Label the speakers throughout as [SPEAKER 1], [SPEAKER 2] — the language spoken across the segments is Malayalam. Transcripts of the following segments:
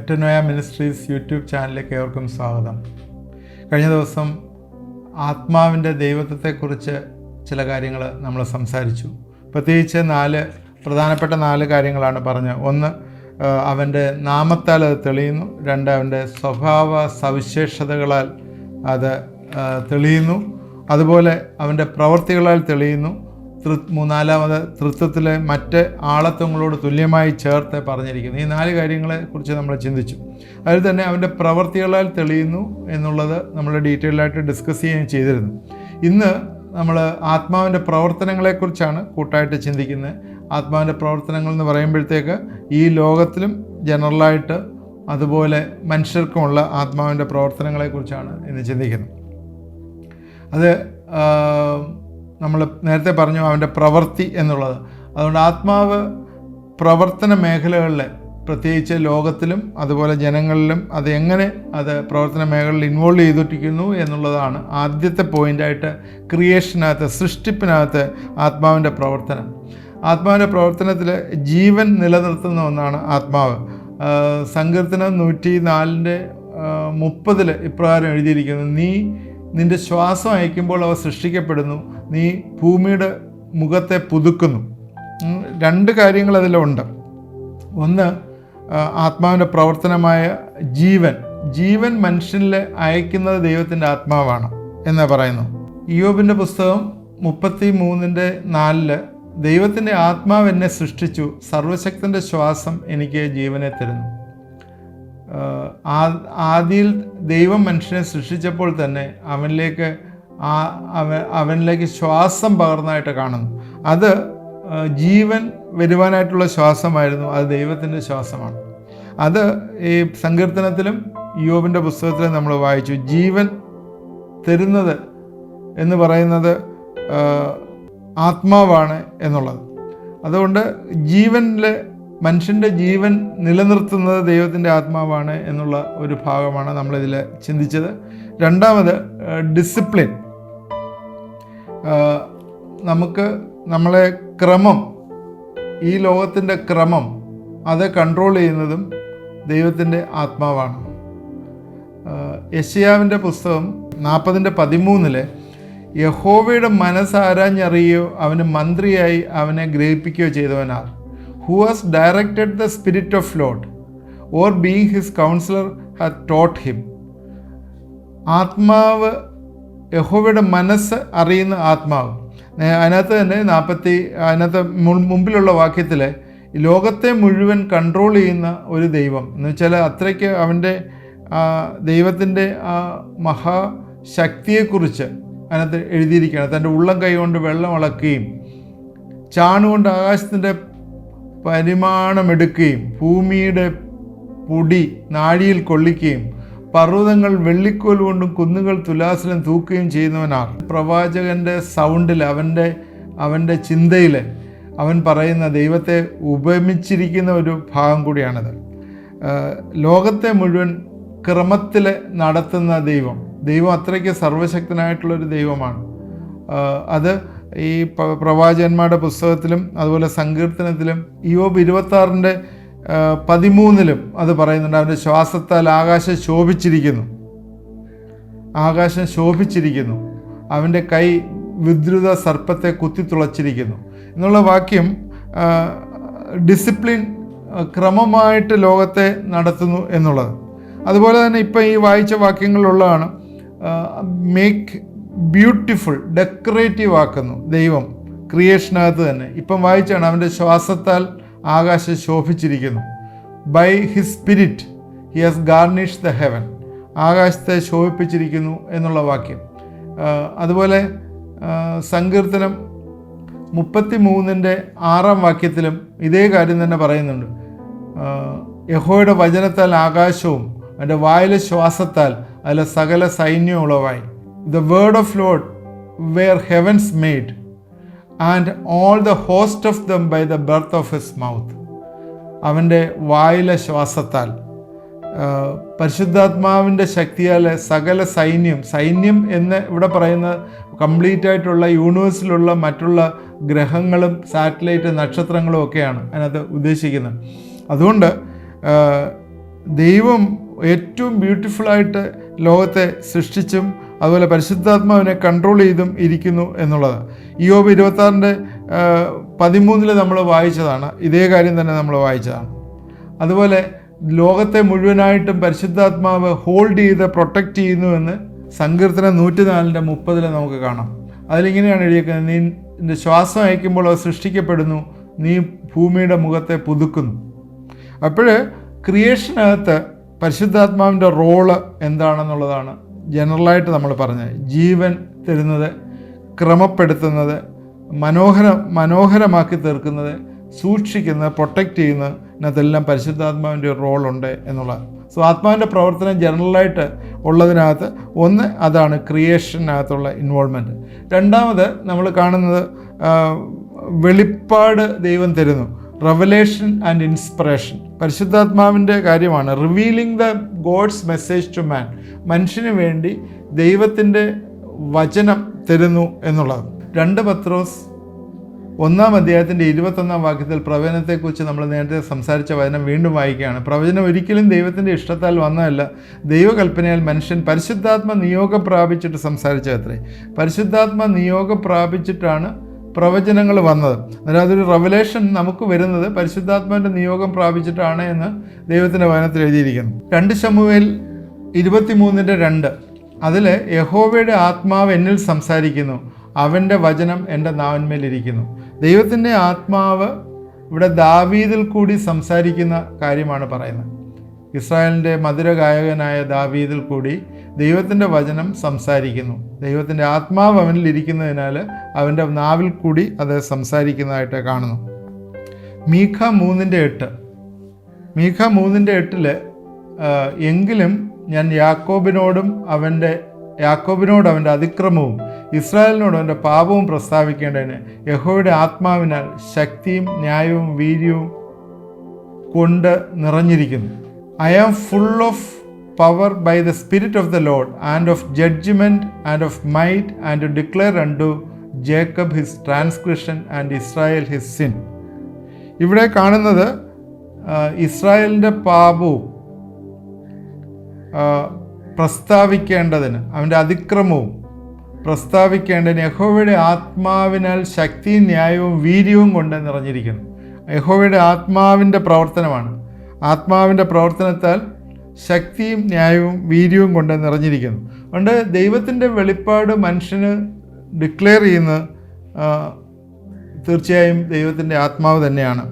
[SPEAKER 1] മെറ്റനോയ മിനിസ്ട്രീസ് യൂട്യൂബ് ചാനലിലേക്ക് ഏവർക്കും സ്വാഗതം. കഴിഞ്ഞ ദിവസം ആത്മാവിൻ്റെ ദൈവത്വത്തെക്കുറിച്ച് ചില കാര്യങ്ങൾ നമ്മൾ സംസാരിച്ചു. പ്രത്യേകിച്ച് പ്രധാനപ്പെട്ട 4 കാര്യങ്ങളാണ് പറഞ്ഞത്. 1, അവൻ്റെ നാമത്താൽ അത് തെളിയുന്നു. 2, അവൻ്റെ സ്വഭാവ സവിശേഷതകളാൽ അത് തെളിയുന്നു. അതുപോലെ അവൻ്റെ പ്രവൃത്തികളാൽ തെളിയുന്നു. 4, തൃത്വത്തിലെ മറ്റ് ആളത്വങ്ങളോട് തുല്യമായി ചേർത്ത് പറഞ്ഞിരിക്കുന്നു. ഈ 4 കാര്യങ്ങളെക്കുറിച്ച് നമ്മൾ ചിന്തിച്ചു. അതിൽ തന്നെ അവൻ്റെ പ്രവൃത്തികളാൽ തെളിയുന്നു എന്നുള്ളത് നമ്മൾ ഡീറ്റെയിലായിട്ട് ഡിസ്കസ് ചെയ്യുകയും ചെയ്തിരുന്നു. ഇന്ന് നമ്മൾ ആത്മാവിൻ്റെ പ്രവർത്തനങ്ങളെക്കുറിച്ചാണ് കൂട്ടായിട്ട് ചിന്തിക്കുന്നത്. ആത്മാവിൻ്റെ പ്രവർത്തനങ്ങൾ എന്ന് പറയുമ്പോഴത്തേക്ക് ഈ ലോകത്തിലും ജനറലായിട്ട് അതുപോലെ മനുഷ്യർക്കുമുള്ള ആത്മാവിൻ്റെ പ്രവർത്തനങ്ങളെക്കുറിച്ചാണ് ഇന്ന് ചിന്തിക്കുന്നത്. അത് നമ്മൾ നേരത്തെ പറഞ്ഞു അവൻ്റെ പ്രവൃത്തി എന്നുള്ളത്. അതുകൊണ്ട് ആത്മാവ് പ്രവർത്തന മേഖലകളിൽ, പ്രത്യേകിച്ച് ലോകത്തിലും അതുപോലെ ജനങ്ങളിലും അത് പ്രവർത്തന മേഖലയിൽ ഇൻവോൾവ് ചെയ്തിരിക്കുന്നു എന്നുള്ളതാണ് ആദ്യത്തെ പോയിൻ്റായിട്ട്. ക്രിയേഷനകത്ത്, സൃഷ്ടിപ്പിനകത്ത് ആത്മാവിൻ്റെ പ്രവർത്തനം. ആത്മാവിൻ്റെ പ്രവർത്തനത്തിൽ ജീവൻ നിലനിർത്തുന്ന ഒന്നാണ് ആത്മാവ്. സങ്കീർത്തനം 104:30 ഇപ്രകാരം എഴുതിയിരിക്കുന്നു: നിന്റെ ശ്വാസം അയക്കുമ്പോൾ അവ സൃഷ്ടിക്കപ്പെടുന്നു, നീ ഭൂമിയുടെ മുഖത്തെ പുതുക്കുന്നു. 2 കാര്യങ്ങൾ അതിലുണ്ട്. 1, ആത്മാവിൻ്റെ പ്രവർത്തനമായ ജീവൻ മനുഷ്യനിൽ അയക്കുന്നത് ദൈവത്തിൻ്റെ ആത്മാവാണ് എന്ന് പറയുന്നു. ഇയ്യോബിൻ്റെ പുസ്തകം 33:4 ദൈവത്തിൻ്റെ ആത്മാവ് എന്നെ സൃഷ്ടിച്ചു, സർവശക്തൻ്റെ ശ്വാസം എനിക്ക് ജീവനെ തരുന്നു. ആദിയിൽ ദൈവം മനുഷ്യനെ സൃഷ്ടിച്ചപ്പോൾ തന്നെ അവനിലേക്ക് ശ്വാസം പകർന്നതായിട്ട് കാണുന്നു. അത് ജീവൻ വരുവാനായിട്ടുള്ള ശ്വാസമായിരുന്നു. അത് ദൈവത്തിൻ്റെ ശ്വാസമാണ്. അത് ഈ സങ്കീർത്തനത്തിലും ഇയ്യോബിൻ്റെ പുസ്തകത്തിലും നമ്മൾ വായിച്ചു. ജീവൻ തരുന്നത് എന്ന് പറയുന്നത് ആത്മാവാണ് എന്നുള്ളത്. അതുകൊണ്ട് മനുഷ്യൻ്റെ ജീവൻ നിലനിർത്തുന്നത് ദൈവത്തിൻ്റെ ആത്മാവാണ് എന്നുള്ള ഒരു ഭാഗമാണ് നമ്മളിതിൽ ചിന്തിച്ചത്. 2, ഡിസിപ്ലിൻ. നമ്മളെ ക്രമം, ഈ ലോകത്തിൻ്റെ ക്രമം അത് കൺട്രോൾ ചെയ്യുന്നതും ദൈവത്തിൻ്റെ ആത്മാവാണ്. യെശയ്യാവിൻ്റെ പുസ്തകം 40:13 യഹോവയുടെ മനസ്സ് ആരാഞ്ഞറിയോ, അവന് മന്ത്രിയായി അവനെ ഗ്രഹിപ്പിക്കുകയോ ചെയ്തവനാർ. Who has directed the spirit of Lord, or being his counselor hath taught him. ആത്മാവ്, യഹോവയുടെ മനസ്സ് അറിയുന്ന ആത്മാവ്. അതിനകത്ത് തന്നെ അതിനകത്ത് മുമ്പിലുള്ള വാക്യത്തിൽ ലോകത്തെ മുഴുവൻ കൺട്രോൾ ചെയ്യുന്ന ഒരു ദൈവം എന്ന് വെച്ചാൽ അത്രയ്ക്ക് അവൻ്റെ ദൈവത്തിൻ്റെ ആ മഹാശക്തിയെക്കുറിച്ച് അതിനകത്ത് എഴുതിയിരിക്കുകയാണ്. തൻ്റെ ഉള്ളം കൈ കൊണ്ട് വെള്ളം അളക്കുകയും ചാണുകൊണ്ട് ആകാശത്തിൻ്റെ പരിമാണമെടുക്കുകയും ഭൂമിയുടെ പൊടി നാഴിയിൽ കൊള്ളിക്കുകയും പർവ്വതങ്ങൾ വെള്ളിക്കോൽ കൊണ്ടും കുന്നുകൾ തുലാസിലും തൂക്കുകയും ചെയ്യുന്നവനാണ്. പ്രവാചകൻ്റെ സൗണ്ടിൽ, അവൻ്റെ ചിന്തയിൽ അവൻ പറയുന്ന ദൈവത്തെ ഉപമിച്ചിരിക്കുന്ന ഒരു ഭാഗം കൂടിയാണിത്. ലോകത്തെ മുഴുവൻ ക്രമത്തിൽ നടത്തുന്ന ദൈവം അത്രയ്ക്ക് സർവശക്തനായിട്ടുള്ളൊരു ദൈവമാണ്. അത് ഈ പ്രവാചകന്മാരുടെ പുസ്തകത്തിലും അതുപോലെ സങ്കീർത്തനത്തിലും ഇയ്യോബ് 26:13 അത് പറയുന്നുണ്ട്. അവൻ്റെ ശ്വാസത്താൽ ആകാശം ശോഭിച്ചിരിക്കുന്നു, അവൻ്റെ കൈ വിദ്രുത സർപ്പത്തെ കുത്തിത്തുളച്ചിരിക്കുന്നു എന്നുള്ള വാക്യം ഡിസിപ്ലിൻ, ക്രമമായിട്ട് ലോകത്തെ നടത്തുന്നു എന്നുള്ളത്. അതുപോലെ തന്നെ ഇപ്പം ഈ വായിച്ച വാക്യങ്ങളിലുള്ളതാണ് മേക്ക് ബ്യൂട്ടിഫുൾ, ഡെക്കറേറ്റീവ് ആക്കുന്നു ദൈവം ക്രിയേഷനകത്ത് തന്നെ. ഇപ്പം വായിച്ചാണ് അവൻ്റെ ശ്വാസത്താൽ ആകാശം ശോഭിച്ചിരിക്കുന്നു. By his spirit he has garnished the heaven, ആകാശത്തെ ശോഭിപ്പിച്ചിരിക്കുന്നു എന്നുള്ള വാക്യം. അതുപോലെ സങ്കീർത്തനം 33:6 വാക്യത്തിലും ഇതേ കാര്യം തന്നെ പറയുന്നുണ്ട്. യഹോവയുടെ വചനത്താൽ ആകാശവും അവൻ്റെ വായിലെ ശ്വാസത്താൽ അതിലെ സകല സൈന്യവും ഉളവായി. The word of Lord were heavens made, and all the host of them by the breath of his mouth. അവൻ്റെ വായിലെ ശ്വാസത്താൽ, പരിശുദ്ധാത്മാവിൻ്റെ ശക്തിയാൽ സകല സൈന്യം എന്ന് ഇവിടെ പറയുന്നത് കംപ്ലീറ്റ് ആയിട്ടുള്ള യൂണിവേഴ്സിലുള്ള മറ്റുള്ള ഗ്രഹങ്ങളും സാറ്റലൈറ്റ് നക്ഷത്രങ്ങളും ഒക്കെയാണ് അതിനകത്ത് ഉദ്ദേശിക്കുന്നത്. അതുകൊണ്ട് ദൈവം ഏറ്റവും ബ്യൂട്ടിഫുള്ളായിട്ട് ലോകത്തെ സൃഷ്ടിച്ചും അതുപോലെ പരിശുദ്ധാത്മാവിനെ കൺട്രോൾ ചെയ്തും ഇരിക്കുന്നു എന്നുള്ളത്. ഇയ്യോബ് 26:13 നമ്മൾ വായിച്ചതാണ്. ഇതേ കാര്യം തന്നെ നമ്മൾ വായിച്ചതാണ്. അതുപോലെ ലോകത്തെ മുഴുവനായിട്ടും പരിശുദ്ധാത്മാവ് ഹോൾഡ് ചെയ്ത് പ്രൊട്ടക്റ്റ് ചെയ്യുന്നുവെന്ന് സങ്കീർത്തനം 104:30 നമുക്ക് കാണാം. അതിലിങ്ങനെയാണ് എഴുതിയിരിക്കുന്നത്: നീ നിൻ്റെ ശ്വാസം അയക്കുമ്പോൾ അത് സൃഷ്ടിക്കപ്പെടുന്നു, നീ ഭൂമിയുടെ മുഖത്തെ പുതുക്കുന്നു. അപ്പോൾ ക്രിയേഷനകത്ത് പരിശുദ്ധാത്മാവിൻ്റെ റോള് എന്താണെന്നുള്ളതാണ് ജനറലായിട്ട് നമ്മൾ പറഞ്ഞത്. ജീവൻ തരുന്നത്, ക്രമപ്പെടുത്തുന്നത്, മനോഹരമാക്കി തീർക്കുന്നത്, സൂക്ഷിക്കുന്നത്, പ്രൊട്ടക്റ്റ് ചെയ്യുന്നത്, ഇതിനകത്തെല്ലാം പരിശുദ്ധാത്മാവിൻ്റെ ഒരു റോളുണ്ട് എന്നുള്ളത്. സോ ആത്മാവിൻ്റെ പ്രവർത്തനം ജനറലായിട്ട് ഉള്ളതിനകത്ത് ഒന്ന് അതാണ് ക്രിയേഷനകത്തുള്ള ഇൻവോൾവ്മെൻറ്റ്. രണ്ടാമത് നമ്മൾ കാണുന്നത് വെളിപ്പാട് ദൈവം തരുന്നു. റെവലേഷൻ ആൻഡ് ഇൻസ്പിറേഷൻ പരിശുദ്ധാത്മാവിൻ്റെ കാര്യമാണ്. Revealing the God's message to man, മനുഷ്യന് വേണ്ടി ദൈവത്തിൻ്റെ വചനം തരുന്നു എന്നുള്ളത്. 2 പത്രോസ് 1:21 പ്രവചനത്തെക്കുറിച്ച് നമ്മൾ നേരത്തെ സംസാരിച്ച വചനം വീണ്ടും വായിക്കുകയാണ്. പ്രവചനം ഒരിക്കലും ദൈവത്തിൻ്റെ ഇഷ്ടത്താൽ വന്നതല്ല, ദൈവകൽപ്പനയാൽ മനുഷ്യൻ പരിശുദ്ധാത്മ നിയോഗം പ്രാപിച്ചിട്ട് സംസാരിച്ചതത്രേ. പരിശുദ്ധാത്മ നിയോഗം പ്രാപിച്ചിട്ടാണ് പ്രവചനങ്ങൾ വന്നത്. അന്നേരം അതൊരു റെവലേഷൻ നമുക്ക് വരുന്നത് പരിശുദ്ധാത്മാവിൻ്റെ നിയോഗം പ്രാപിച്ചിട്ടാണ് എന്ന് ദൈവത്തിൻ്റെ വചനത്തിൽ എഴുതിയിരിക്കുന്നു. 2 ശമൂവേൽ 23:2 അതിൽ യഹോവയുടെ ആത്മാവ് എന്നിൽ സംസാരിക്കുന്നു, അവൻ്റെ വചനം എൻ്റെ നാവിന്മേലിരിക്കുന്നു. ദൈവത്തിൻ്റെ ആത്മാവ് ഇവിടെ ദാവീദിൽ കൂടി സംസാരിക്കുന്ന കാര്യമാണ് പറയുന്നത്. ഇസ്രായേലിൻ്റെ മധുരഗായകനായ ദാവീദിൽ കൂടി ദൈവത്തിൻ്റെ വചനം സംസാരിക്കുന്നു. ദൈവത്തിൻ്റെ ആത്മാവ് അവനിൽ ഇരിക്കുന്നതിനാൽ അവൻ്റെ നാവിൽ കൂടി അത് സംസാരിക്കുന്നതായിട്ട് കാണുന്നു. മീഖ 3:8 എങ്കിലും ഞാൻ യാക്കോബിനോട് അവൻ്റെ അതിക്രമവും ഇസ്രായേലിനോട് അവൻ്റെ പാപവും പ്രസ്താവിക്കേണ്ടതിന് യഹോവയുടെ ആത്മാവിനാൽ ശക്തിയും ന്യായവും വീര്യവും കൊണ്ട് നിറഞ്ഞിരിക്കുന്നു. I am full of power by the Spirit of the Lord, and of judgment, and of might, and to declare unto Jacob his transgression, and Israel his sin. ഇവിടെ കാണുന്നത് ഇസ്രായേലിൻ്റെ പാപവും പ്രസ്താവിക്കേണ്ടതിന്, അവൻ്റെ അതിക്രമവും പ്രസ്താവിക്കേണ്ടതിന് യഹോവയുടെ ആത്മാവിനാൽ ശക്തിയും ന്യായവും വീര്യവും കൊണ്ട് നിറഞ്ഞിരിക്കുന്നു. യഹോവയുടെ ആത്മാവിൻ്റെ പ്രവർത്തനമാണ്. ആത്മാവിൻ്റെ പ്രവർത്തനത്താൽ ശക്തിയും ന്യായവും വീര്യവും കൊണ്ട് നിറഞ്ഞിരിക്കുന്നു. അതുകൊണ്ട് ദൈവത്തിൻ്റെ വെളിപ്പാട് മനുഷ്യന് ഡിക്ലെയർ ചെയ്യുന്നത് തീർച്ചയായും ദൈവത്തിൻ്റെ ആത്മാവ് തന്നെയാണ്.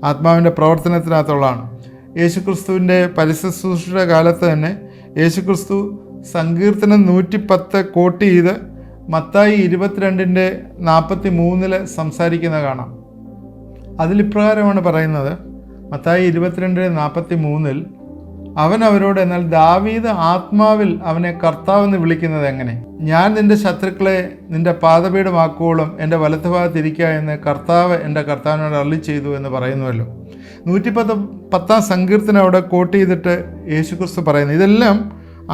[SPEAKER 1] ആത്മാവിൻ്റെ പ്രവർത്തനത്തിനകത്തുള്ളതാണ്. യേശുക്രിസ്തുവിൻ്റെ പരിശുശ്രൂഷയുടെ കാലത്ത് തന്നെ യേശുക്രിസ്തു സങ്കീർത്തനം 110 കോട്ട് ചെയ്ത് മത്തായി 22:43 സംസാരിക്കുന്ന കാണാം. അതിലിപ്രകാരമാണ് പറയുന്നത്. മത്തായി 22:43 അവൻ അവരോട്, എന്നാൽ ദാവീദ് ആത്മാവിൽ അവനെ കർത്താവെന്ന് വിളിക്കുന്നത് എങ്ങനെ? ഞാൻ നിന്റെ ശത്രുക്കളെ നിന്റെ പാദപീഠമാക്കുവോളം എൻ്റെ വലത്തുഭാഗത്തിരിക്കുക എന്ന് കർത്താവ് എൻ്റെ കർത്താവിനോട് അരുളി ചെയ്തു എന്ന് പറയുന്നുവല്ലോ. 110 സങ്കീർത്തനം അവിടെ കോട്ട് ചെയ്തിട്ട് യേശുക്രിസ്തു പറയുന്നത് ഇതെല്ലാം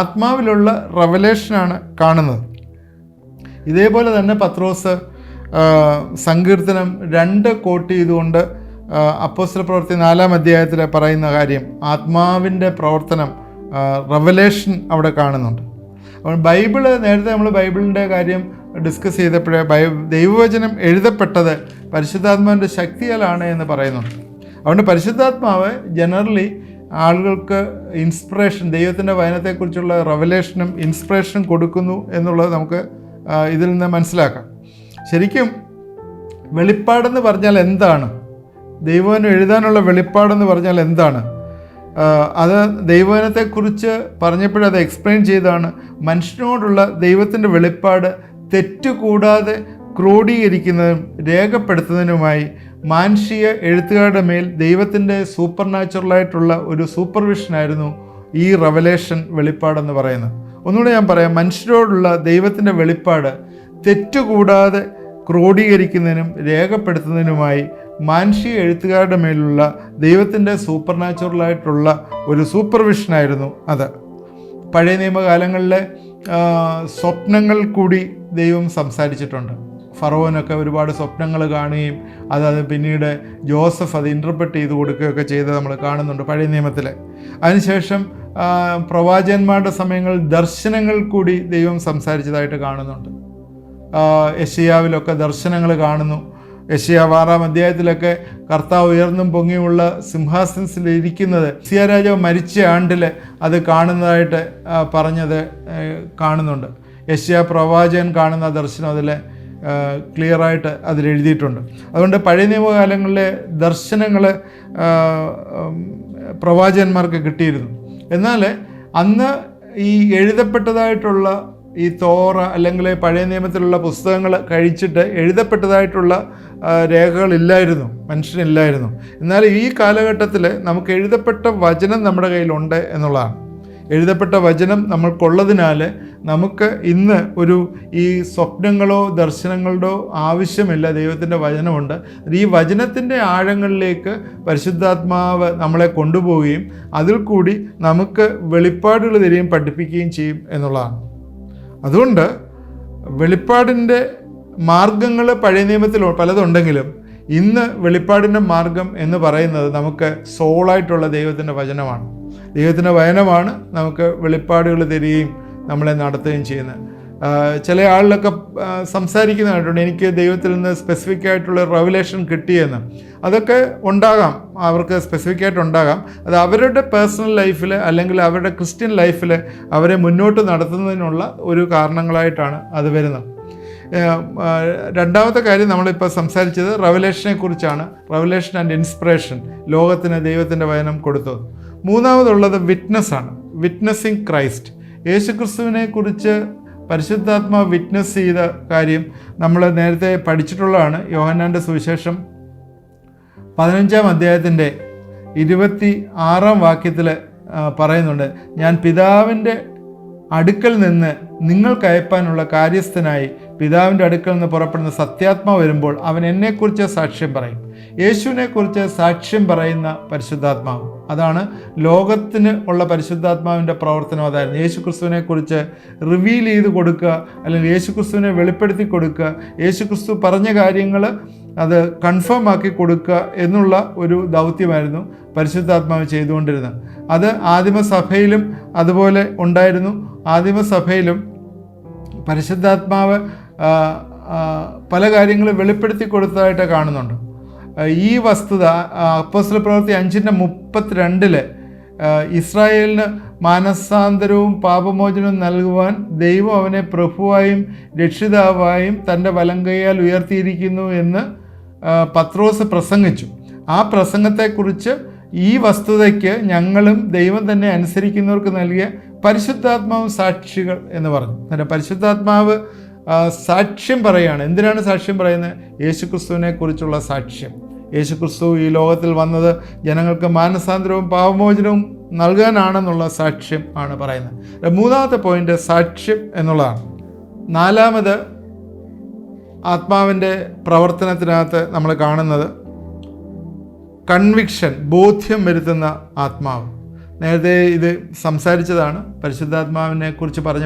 [SPEAKER 1] ആത്മാവിലുള്ള റെവലേഷനാണ് കാണുന്നത്. ഇതേപോലെ തന്നെ പത്രോസ് സങ്കീർത്തനം 2 കോട്ട് ചെയ്തുകൊണ്ട് അപ്പോസ്തല പ്രവൃത്തി 4-ാം അധ്യായത്തിൽ പറയുന്ന കാര്യം ആത്മാവിൻ്റെ പ്രവർത്തനം, റെവലേഷൻ അവിടെ കാണുന്നുണ്ട്. അപ്പോൾ നേരത്തെ നമ്മൾ ബൈബിളിൻ്റെ കാര്യം ഡിസ്കസ് ചെയ്തപ്പോഴേ ദൈവവചനം എഴുതപ്പെട്ടത് പരിശുദ്ധാത്മാവിൻ്റെ ശക്തിയാലാണ് എന്ന് പറയുന്നുണ്ട്. അതുകൊണ്ട് പരിശുദ്ധാത്മാവ് ജനറലി ആളുകൾക്ക് ഇൻസ്പിറേഷൻ, ദൈവത്തിൻ്റെ വചനത്തെക്കുറിച്ചുള്ള റെവലേഷനും ഇൻസ്പിറേഷനും കൊടുക്കുന്നു എന്നുള്ളത് നമുക്ക് ഇതിൽ നിന്ന് മനസ്സിലാക്കാം. ശരിക്കും വെളിപ്പാടെന്ന് പറഞ്ഞാൽ എന്താണ്? ദൈവവചനം എഴുതാനുള്ള വെളിപ്പാടെന്ന് പറഞ്ഞാൽ എന്താണ്? അത് ദൈവവചനത്തെക്കുറിച്ച് പറഞ്ഞപ്പോഴത് എക്സ്പ്ലെയിൻ ചെയ്താണ്. മനുഷ്യനോടുള്ള ദൈവത്തിൻ്റെ വെളിപ്പാട് തെറ്റുകൂടാതെ ക്രോഡീകരിക്കുന്നതും രേഖപ്പെടുത്തുന്നതിനുമായി മാനുഷിക എഴുത്തുകാരുടെ മേൽ ദൈവത്തിൻ്റെ സൂപ്പർ നാച്ചുറലായിട്ടുള്ള ഒരു സൂപ്പർവിഷനായിരുന്നു ഈ റെവലേഷൻ, വെളിപ്പാടെന്ന് പറയുന്നത്. ഒന്നുകൂടെ ഞാൻ പറയാം, മനുഷ്യരോടുള്ള ദൈവത്തിൻ്റെ വെളിപ്പാട് തെറ്റുകൂടാതെ ക്രോഡീകരിക്കുന്നതിനും രേഖപ്പെടുത്തുന്നതിനുമായി മാനുഷിക എഴുത്തുകാരുടെ മേലുള്ള ദൈവത്തിൻ്റെ സൂപ്പർ നാച്ചുറലായിട്ടുള്ള ഒരു സൂപ്പർവിഷനായിരുന്നു അത്. പഴയ നിയമകാലങ്ങളിലെ സ്വപ്നങ്ങൾ കൂടി ദൈവം സംസാരിച്ചിട്ടുണ്ട്. ഫറവോനൊക്കെ ഒരുപാട് സ്വപ്നങ്ങൾ കാണുകയും അത് പിന്നീട് ജോസഫ് അത് ഇൻ്റർപ്രറ്റ് ചെയ്ത് കൊടുക്കുകയൊക്കെ ചെയ്ത് നമ്മൾ കാണുന്നുണ്ട് പഴയ നിയമത്തിൽ. അതിനുശേഷം പ്രവാചകന്മാരുടെ സമയങ്ങളിൽ ദർശനങ്ങൾ കൂടി ദൈവം സംസാരിച്ചതായിട്ട് കാണുന്നുണ്ട്. യെശയ്യാവിലൊക്കെ ദർശനങ്ങൾ കാണുന്നു. യെശയ്യാവ് 6-ാം അധ്യായത്തിലൊക്കെ കർത്താവ് ഉയർന്നും പൊങ്ങിയുള്ള സിംഹാസനത്തിലിരിക്കുന്നത് ഉസ്സിയ രാജാവ് മരിച്ച ആണ്ടിൽ അത് കാണുന്നതായിട്ട് പറഞ്ഞത് കാണുന്നുണ്ട്. യെശയ്യാ പ്രവാചകൻ കാണുന്ന ദർശനം അതിൽ ക്ലിയറായിട്ട് അതിലെഴുതിയിട്ടുണ്ട്. അതുകൊണ്ട് പഴയ നിയമകാലങ്ങളിലെ ദർശനങ്ങൾ പ്രവാചകന്മാർക്ക് കിട്ടിയിരുന്നു. എന്നാൽ അന്ന് ഈ എഴുതപ്പെട്ടതായിട്ടുള്ള ഈ തോറ അല്ലെങ്കിൽ പഴയ നിയമത്തിലുള്ള പുസ്തകങ്ങൾ കഴിച്ചിട്ട് എഴുതപ്പെട്ടതായിട്ടുള്ള രേഖകളില്ലായിരുന്നു, മനുഷ്യനില്ലായിരുന്നു. എന്നാൽ ഈ കാലഘട്ടത്തിൽ നമുക്ക് എഴുതപ്പെട്ട വചനം നമ്മുടെ കയ്യിലുണ്ട് എന്നുള്ളതാണ്. എഴുതപ്പെട്ട വചനം നമ്മൾക്കുള്ളതിനാൽ നമുക്ക് ഇന്ന് ഈ സ്വപ്നങ്ങളോ ദർശനങ്ങളുടെയോ ആവശ്യമില്ല. ദൈവത്തിൻ്റെ വചനമുണ്ട്. ഈ വചനത്തിൻ്റെ ആഴങ്ങളിലേക്ക് പരിശുദ്ധാത്മാവ് നമ്മളെ കൊണ്ടുപോവുകയും അതിൽ കൂടി നമുക്ക് വെളിപ്പാടുകൾ തരികയും പഠിപ്പിക്കുകയും ചെയ്യും എന്നുള്ളതാണ്. അതുകൊണ്ട് വെളിപ്പാടിൻ്റെ മാർഗങ്ങൾ പഴയ നിയമത്തിൽ പലതുണ്ടെങ്കിലും ഇന്ന് വെളിപ്പാടിൻ്റെ മാർഗം എന്ന് പറയുന്നത് നമുക്ക് സോളായിട്ടുള്ള ദൈവത്തിൻ്റെ വചനമാണ്. ദൈവത്തിൻ്റെ വചനമാണ് നമുക്ക് വെളിപ്പാടുകൾ തരികയും നമ്മളെ നടത്തുകയും ചെയ്യുന്നത്. ചില ആളിലൊക്കെ സംസാരിക്കുന്ന കേട്ടുണ്ട്, എനിക്ക് ദൈവത്തിൽ നിന്ന് സ്പെസിഫിക് ആയിട്ടുള്ള റെവലേഷൻ കിട്ടിയെന്ന്. അതൊക്കെ ഉണ്ടാകാം, അവർക്ക് സ്പെസിഫിക് ആയിട്ടുണ്ടാകാം. അത് അവരുടെ പേഴ്സണൽ ലൈഫിൽ അല്ലെങ്കിൽ അവരുടെ ക്രിസ്ത്യൻ ലൈഫിൽ അവരെ മുന്നോട്ട് നടത്തുന്നതിനുള്ള ഒരു കാരണങ്ങളായിട്ടാണ് അത് വരുന്നത്. രണ്ടാമത്തെ കാര്യം നമ്മളിപ്പോൾ സംസാരിച്ചത് റെവലേഷനെ കുറിച്ചാണ്. റെവലേഷൻ ആൻഡ് ഇൻസ്പിറേഷൻ, ലോകത്തിന് ദൈവത്തിൻ്റെ വചനം കൊടുത്തത്. മൂന്നാമതുള്ളത് വിറ്റ്നസ്സാണ്, വിറ്റ്നസ്സിങ് ക്രൈസ്റ്റ്. യേശുക്രിസ്തുവിനെ കുറിച്ച് പരിശുദ്ധാത്മാവ് വിറ്റ്നസ് ചെയ്ത കാര്യം നമ്മൾ നേരത്തെ പഠിച്ചിട്ടുള്ളതാണ്. യോഹന്നാൻ്റെ സുവിശേഷം 15-ാം അധ്യായത്തിൻ്റെ 26-ാം വാക്യത്തിൽ പറയുന്നുണ്ട്, ഞാൻ പിതാവിൻ്റെ അടുക്കൽ നിന്ന് നിങ്ങൾക്ക് അയപ്പാനുള്ള കാര്യസ്ഥനായി പിതാവിൻ്റെ അടുക്കൽ നിന്ന് പുറപ്പെടുന്ന സത്യാത്മാവ് വരുമ്പോൾ അവൻ എന്നെക്കുറിച്ച് സാക്ഷ്യം പറയും. യേശുവിനെക്കുറിച്ച് സാക്ഷ്യം പറയുന്ന പരിശുദ്ധാത്മാവ്, അതാണ് ലോകത്തിന് ഉള്ള പരിശുദ്ധാത്മാവിൻ്റെ പ്രവർത്തനം. അതായിരുന്നു യേശുക്രിസ്തുവിനെക്കുറിച്ച് റിവീൽ ചെയ്ത് കൊടുക്കുക, അല്ലെങ്കിൽ യേശുക്രിസ്തുവിനെ വെളിപ്പെടുത്തി കൊടുക്കുക, യേശുക്രിസ്തു പറഞ്ഞ കാര്യങ്ങൾ അത് കൺഫേം ആക്കി കൊടുക്കുക എന്നുള്ള ഒരു ദൗത്യമായിരുന്നു പരിശുദ്ധാത്മാവ് ചെയ്തുകൊണ്ടിരുന്നത്. അത് ആദിമസഭയിലും അതുപോലെ ഉണ്ടായിരുന്നു. ആദിമസഭയിലും പരിശുദ്ധാത്മാവ് പല കാര്യങ്ങളും വെളിപ്പെടുത്തി കൊടുത്തതായിട്ട് കാണുന്നുണ്ട്. ഈ വസ്തുത അപ്പോസ്തല പ്രവൃത്തി 5:32 ഇസ്രായേലിന് മാനസാന്തരവും പാപമോചനവും നൽകുവാൻ ദൈവം അവനെ പ്രഭുവായും രക്ഷിതാവായും തൻ്റെ വലങ്കയാൽ ഉയർത്തിയിരിക്കുന്നു എന്ന് പത്രോസ് പ്രസംഗിച്ചു. ആ പ്രസംഗത്തെക്കുറിച്ച് ഈ വസ്തുതയ്ക്ക് ഞങ്ങളും ദൈവം തന്നെ അനുസരിക്കുന്നവർക്ക് നൽകിയ പരിശുദ്ധാത്മാവും സാക്ഷികൾ എന്ന് പറഞ്ഞു. അന്നേരം പരിശുദ്ധാത്മാവ് സാക്ഷ്യം പറയുകയാണ്. എന്തിനാണ് സാക്ഷ്യം പറയുന്നത്? യേശുക്രിസ്തുവിനെ കുറിച്ചുള്ള സാക്ഷ്യം. യേശുക്രിസ്തു ഈ ലോകത്തിൽ വന്നത് ജനങ്ങൾക്ക് മാനസാന്തരവും പാപമോചനവും നൽകാനാണെന്നുള്ള സാക്ഷ്യം ആണ് പറയുന്നത്. മൂന്നാമത്തെ പോയിന്റ് സാക്ഷ്യം എന്നുള്ളതാണ്. നാലാമത് ആത്മാവിൻ്റെ പ്രവർത്തനത്തിനകത്ത് നമ്മൾ കാണുന്നത് കൺവിക്ഷൻ, ബോധ്യം വരുത്തുന്ന ആത്മാവ്. നേരത്തെ ഇത് സംസാരിച്ചതാണ്, പരിശുദ്ധാത്മാവിനെ കുറിച്ച്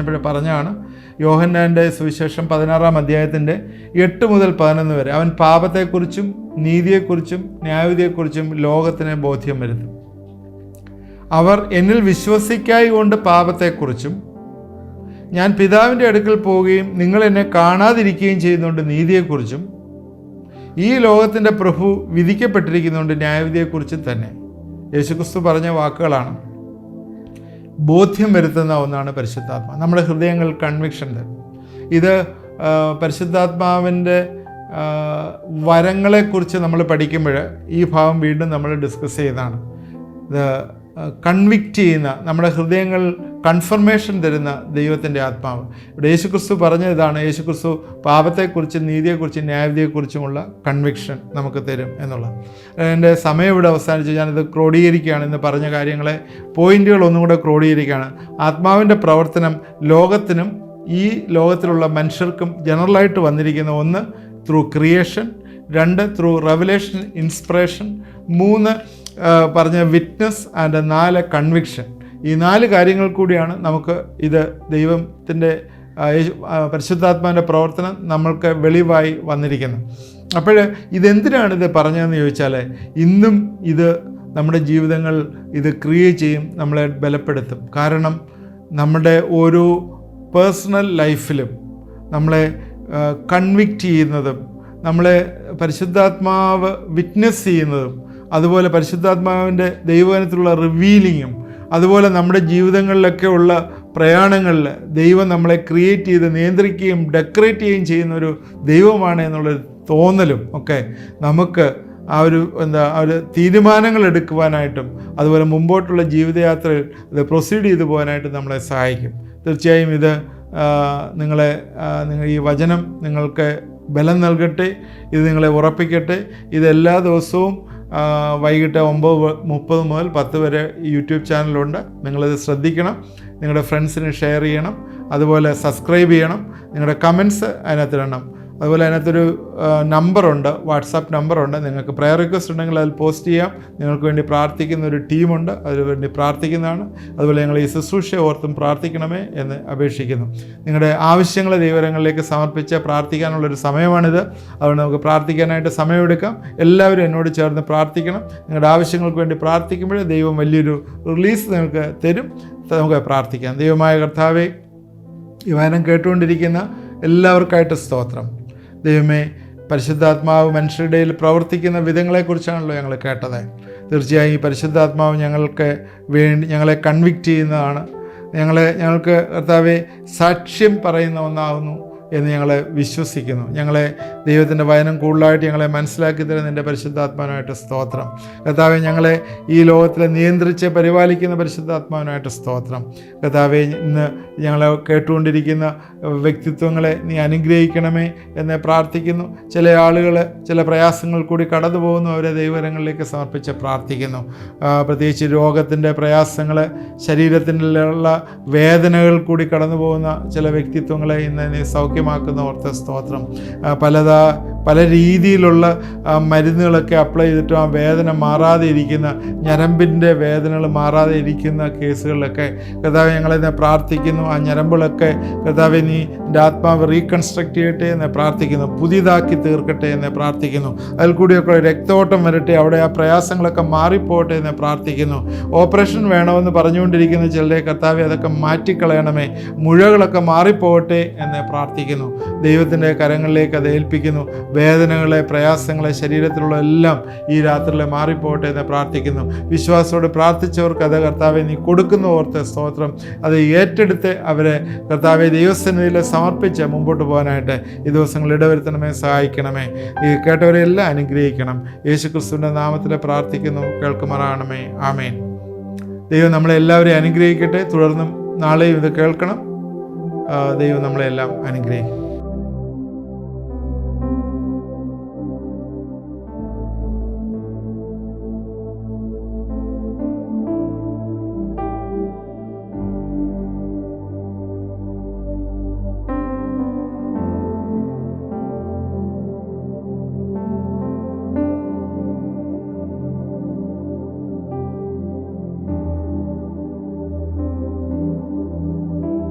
[SPEAKER 1] പറഞ്ഞാണ്. യോഹന്നാൻ്റെ സുവിശേഷം 16-ാം അധ്യായത്തിൻ്റെ 8 മുതൽ 11 വരെ അവൻ പാപത്തെക്കുറിച്ചും നീതിയെക്കുറിച്ചും ന്യായവിധിയെക്കുറിച്ചും ലോകത്തിന് ബോധ്യം വരുത്തും. അവർ എന്നിൽ വിശ്വസിക്കായ്കൊണ്ട് പാപത്തെക്കുറിച്ചും ഞാൻ പിതാവിൻ്റെ അടുക്കൽ പോവുകയും നിങ്ങൾ എന്നെ കാണാതിരിക്കുകയും ചെയ്യുന്നുണ്ട് നീതിയെക്കുറിച്ചും ഈ ലോകത്തിൻ്റെ പ്രഭു വിധിക്കപ്പെട്ടിരിക്കുന്നുണ്ട് ന്യായവിധിയെക്കുറിച്ചും തന്നെ. യേശുക്രിസ്തു പറഞ്ഞ വാക്കുകളാണ്. ബോധ്യം വരുത്തുന്ന ഒന്നാണ് പരിശുദ്ധാത്മാ. നമ്മുടെ ഹൃദയങ്ങളിൽ കൺവിക്ഷൻ തരും. ഇത് പരിശുദ്ധാത്മാവിൻ്റെ വരങ്ങളെക്കുറിച്ച് നമ്മൾ പഠിക്കുമ്പോൾ ഈ ഭാഗം വീണ്ടും നമ്മൾ ഡിസ്കസ് ചെയ്തതാണ്. ഇത് കൺവിക്റ്റ് ചെയ്യുന്ന, നമ്മുടെ ഹൃദയങ്ങൾ കൺഫർമേഷൻ തരുന്ന ദൈവത്തിൻ്റെ ആത്മാവ്. ഇവിടെ യേശുക്രിസ്തു പറഞ്ഞ ഇതാണ്. യേശുക്രിസ്തു പാപത്തെക്കുറിച്ചും നീതിയെക്കുറിച്ചും ന്യായവിധിയെക്കുറിച്ചുമുള്ള കൺവിക്ഷൻ നമുക്ക് തരും എന്നുള്ളത്. എൻ്റെ സമയം ഇവിടെ അവസാനിച്ച് ഞാനിത് ക്രോഡീകരിക്കുകയാണ്. ഇന്ന് പറഞ്ഞ കാര്യങ്ങളെ പോയിന്റുകൾ ഒന്നും കൂടെ ക്രോഡീകരിക്കുകയാണ്. ആത്മാവിൻ്റെ പ്രവർത്തനം ലോകത്തിനും ഈ ലോകത്തിലുള്ള മനുഷ്യർക്കും ജനറലായിട്ട് വന്നിരിക്കുന്ന 1 through creation, 2 through revelation inspiration, 3 പറഞ്ഞ വിറ്റ്നസ് ആൻഡ് 4 കൺവിക്ഷൻ. ഈ 4 കാര്യങ്ങൾ കൂടിയാണ് നമുക്ക് ഇത് ദൈവത്തിൻ്റെ പരിശുദ്ധാത്മാവിൻ്റെ പ്രവർത്തനം നമ്മൾക്ക് വെളിവായി വന്നിരിക്കുന്നത്. അപ്പോൾ ഇതെന്തിനാണ് ഇത് പറഞ്ഞതെന്ന് ചോദിച്ചാൽ, ഇന്നും ഇത് നമ്മുടെ ജീവിതങ്ങൾ ഇത് ക്രിയേറ്റ് ചെയ്യും, നമ്മളെ ബലപ്പെടുത്തും. കാരണം നമ്മുടെ ഓരോ പേഴ്സണൽ ലൈഫിലും നമ്മളെ കൺവിക്റ്റ് ചെയ്യുന്നതും നമ്മളെ പരിശുദ്ധാത്മാവ് വിറ്റ്നസ് ചെയ്യുന്നതും അതുപോലെ പരിശുദ്ധാത്മാവിൻ്റെ ദൈവവചനത്തിലുള്ള റിവീലിങ്ങും അതുപോലെ നമ്മുടെ ജീവിതങ്ങളിലൊക്കെ ഉള്ള പ്രയാണങ്ങളിൽ ദൈവം നമ്മളെ ക്രിയേറ്റ് ചെയ്ത് നിയന്ത്രിക്കുകയും ഡെക്കറേറ്റ് ചെയ്യുകയും ചെയ്യുന്നൊരു ദൈവമാണ് എന്നുള്ളൊരു തോന്നലും ഒക്കെ നമുക്ക് ആ ഒരു തീരുമാനങ്ങൾ എടുക്കുവാനായിട്ടും അതുപോലെ മുമ്പോട്ടുള്ള ജീവിതയാത്രയിൽ ഇത് പ്രൊസീഡ് ചെയ്തു പോകാനായിട്ടും നമ്മളെ സഹായിക്കും. തീർച്ചയായും ഇത് നിങ്ങൾ ഈ വചനം നിങ്ങൾക്ക് ബലം നൽകട്ടെ, ഇത് നിങ്ങളെ ഉറപ്പിക്കട്ടെ. ഇത് എല്ലാ ദിവസവും വൈകിട്ട് 9:30 മുതൽ 10 വരെ യൂട്യൂബ് ചാനലുണ്ട്. നിങ്ങളിത് ശ്രദ്ധിക്കണം, നിങ്ങളുടെ ഫ്രണ്ട്സിന് ഷെയർ ചെയ്യണം, അതുപോലെ സബ്സ്ക്രൈബ് ചെയ്യണം, നിങ്ങളുടെ കമൻസ് അതിനകത്തിടണം. അതുപോലെ അതിനകത്തൊരു നമ്പറുണ്ട്, വാട്സാപ്പ് നമ്പറുണ്ട്. നിങ്ങൾക്ക് പ്രയർ റിക്വസ്റ്റ് ഉണ്ടെങ്കിൽ അതിൽ പോസ്റ്റ് ചെയ്യാം. നിങ്ങൾക്ക് വേണ്ടി പ്രാർത്ഥിക്കുന്ന ഒരു ടീമുണ്ട്, അതിനു വേണ്ടി പ്രാർത്ഥിക്കുന്നതാണ്. അതുപോലെ ഞങ്ങൾ ഈ ശുശ്രൂഷയെ ഓർത്തും പ്രാർത്ഥിക്കണമേ എന്ന് അപേക്ഷിക്കുന്നു. നിങ്ങളുടെ ആവശ്യങ്ങളെ ദൈവകരങ്ങളിലേക്ക് സമർപ്പിച്ച് പ്രാർത്ഥിക്കാനുള്ളൊരു സമയമാണിത്. അതുകൊണ്ട് നമുക്ക് പ്രാർത്ഥിക്കാനായിട്ട് സമയമെടുക്കാം. എല്ലാവരും എന്നോട് ചേർന്ന് പ്രാർത്ഥിക്കണം. നിങ്ങളുടെ ആവശ്യങ്ങൾക്ക് വേണ്ടി പ്രാർത്ഥിക്കുമ്പോൾ ദൈവം വലിയൊരു റിലീസ് നിങ്ങൾക്ക് തരും. നമുക്ക് പ്രാർത്ഥിക്കാം. ദൈവമായ കർത്താവേ, ഈ വചനം കേട്ടുകൊണ്ടിരിക്കുന്ന എല്ലാവർക്കായിട്ട് സ്തോത്രം. ദൈവമേ, പരിശുദ്ധാത്മാവ് മനുഷ്യരുടെ ഇടയിൽ പ്രവർത്തിക്കുന്ന വിധങ്ങളെക്കുറിച്ചാണല്ലോ ഞങ്ങൾ കേട്ടത്. തീർച്ചയായും ഈ പരിശുദ്ധാത്മാവ് ഞങ്ങളെ കൺവിക്റ്റ് ചെയ്യുന്നതാണ്. ഞങ്ങൾക്ക് കർത്താവെ സാക്ഷ്യം പറയുന്ന ഒന്നാകുന്നു എന്ന് ഞങ്ങൾ വിശ്വസിക്കുന്നു. ഞങ്ങളെ ദൈവത്തിൻ്റെ വചനം കൂടുതലായിട്ട് ഞങ്ങളെ മനസ്സിലാക്കി തരുന്ന നിൻ്റെ പരിശുദ്ധാത്മാവിനായിട്ട് സ്തോത്രം. കർത്താവെ, ഞങ്ങളെ ഈ ലോകത്തിലെ നിയന്ത്രിച്ച് പരിപാലിക്കുന്ന പരിശുദ്ധാത്മാവിനായിട്ട് സ്തോത്രം. കർത്താവെ, ഇന്ന് ഞങ്ങളെ കേട്ടുകൊണ്ടിരിക്കുന്ന വ്യക്തിത്വങ്ങളെ നീ അനുഗ്രഹിക്കണമേ എന്ന് പ്രാർത്ഥിക്കുന്നു. ചില ആളുകൾ ചില പ്രയാസങ്ങൾ കൂടി കടന്നു പോകുന്നു, അവരെ ദൈവകരങ്ങളിലേക്ക് സമർപ്പിച്ച് പ്രാർത്ഥിക്കുന്നു. പ്രത്യേകിച്ച് രോഗത്തിൻ്റെ പ്രയാസങ്ങൾ, ശരീരത്തിലുള്ള വേദനകൾ കൂടി കടന്നു പോകുന്ന ചില വ്യക്തിത്വങ്ങളെ ഇന്ന് നീ സൗഖ്യമാക്കുന്ന ഓർത്ത സ്തോത്രം. പല രീതിയിലുള്ള മരുന്നുകളൊക്കെ അപ്ലൈ ചെയ്തിട്ടും ആ വേദന മാറാതെ ഇരിക്കുന്ന, ഞരമ്പിൻ്റെ വേദനകൾ മാറാതെ ഇരിക്കുന്ന കേസുകളിലൊക്കെ കർത്താവെ ഞങ്ങളിന്ന് പ്രാർത്ഥിക്കുന്നു. ആ ഞരമ്പുകളൊക്കെ കർത്താവെ നീ എൻ്റെ ആത്മാവ് റീകൺസ്ട്രക്ട് ചെയ്യട്ടെ എന്ന് പ്രാർത്ഥിക്കുന്നു, പുതിയതാക്കി തീർക്കട്ടെ എന്ന് പ്രാർത്ഥിക്കുന്നു. അതിൽ കൂടിയൊക്കെ രക്തോട്ടം വരട്ടെ, അവിടെ ആ പ്രയാസങ്ങളൊക്കെ മാറിപ്പോട്ടെ എന്ന് പ്രാർത്ഥിക്കുന്നു. ഓപ്പറേഷൻ വേണമെന്ന് പറഞ്ഞുകൊണ്ടിരിക്കുന്ന ചിലരെ കർത്താവെ അതൊക്കെ മാറ്റിക്കളയണമേ, മുഴകളൊക്കെ മാറിപ്പോകട്ടെ എന്ന് പ്രാർത്ഥിക്കുന്നു. ദൈവത്തിൻ്റെ കരങ്ങളിലേക്ക് അത് ഏൽപ്പിക്കുന്നു. വേദനകളെ, പ്രയാസങ്ങളെ, ശരീരത്തിലുള്ള എല്ലാം ഈ രാത്രിയിൽ മാറിപ്പോട്ടെ എന്ന് പ്രാർത്ഥിക്കുന്നു. വിശ്വാസത്തോടെ പ്രാർത്ഥിച്ചവർക്ക് അത് കർത്താവെ നീ കൊടുക്കുന്ന ഓർത്ത് സ്തോത്രം. അത് ഏറ്റെടുത്ത് അവരെ കർത്താവെ ദൈവസന്നിധിയിൽ സമർപ്പിച്ച് മുമ്പോട്ട് പോകാനായിട്ട് ഈ ദിവസങ്ങൾ ഇടവരുത്തണമേ, സഹായിക്കണമേ. ഈ കേട്ടവരെല്ലാം അനുഗ്രഹിക്കണം. യേശുക്രിസ്തുവിൻ്റെ നാമത്തിൽ പ്രാർത്ഥിക്കുന്നു, കേൾക്കുമാറാകണമേ. ആമേൻ. ദൈവം നമ്മളെ എല്ലാവരെയും അനുഗ്രഹിക്കട്ടെ. തുടർന്നും നാളെയും ഇത് കേൾക്കണം. ദൈവം നമ്മളെല്ലാം അനുഗ്രഹിക്കും.